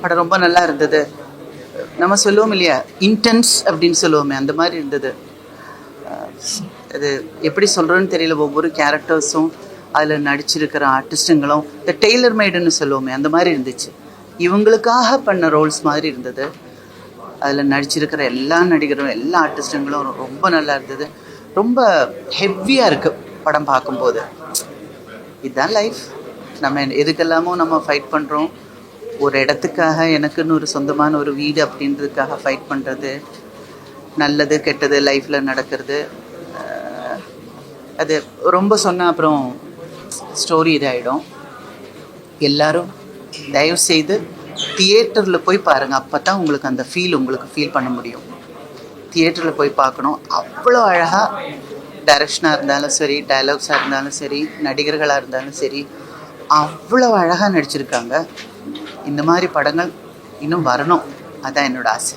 படம் ரொம்ப நல்லா இருந்தது. நம்ம சொல்லுவோம் இல்லையா, இன்டென்ஸ் அப்படின்னு சொல்லுவோமே, அந்த மாதிரி இருந்தது. அது எப்படி சொல்கிறோன்னு தெரியல. ஒவ்வொரு கேரக்டர்ஸும் அதில் நடிச்சிருக்கிற ஆர்டிஸ்ட்டுங்களும் இந்த டெய்லர் மேடுன்னு சொல்லுவோமே அந்த மாதிரி இருந்துச்சு. இவங்களுக்காக பண்ண ரோல்ஸ் மாதிரி இருந்தது. அதில் நடிச்சிருக்கிற எல்லா நடிகரும் எல்லா ஆர்டிஸ்ட்டுங்களும் ரொம்ப நல்லா இருந்தது. ரொம்ப ஹெவியாக இருக்குது படம் பார்க்கும்போது. இதுதான் லைஃப். நம்ம எதுக்கெல்லாமோ நம்ம ஃபைட் பண்ணுறோம். ஒரு இடத்துக்காக, எனக்குன்னு ஒரு சொந்தமான ஒரு வீடு அப்படின்றதுக்காக ஃபைட் பண்ணுறது, நல்லது கெட்டது லைஃப்பில் நடக்கிறது. அது ரொம்ப சொன்னால் அப்புறம் ஸ்டோரி இதாகிடும். எல்லோரும் தயவுசெய்து தியேட்டரில் போய் பாருங்கள். அப்போ தான் உங்களுக்கு அந்த உங்களுக்கு ஃபீல் பண்ண முடியும். தியேட்டரில் போய் பார்க்கணும். அவ்வளோ அழகாக டைரக்ஷனாக இருந்தாலும் சரி, டயலாக்ஸாக இருந்தாலும் சரி, நடிகர்களாக இருந்தாலும் சரி, அவ்வளோ அழகாக நடிச்சிருக்காங்க. இந்த மாதிரி படங்கள் இன்னும் வரணும். அதான் என்னோடய ஆசை.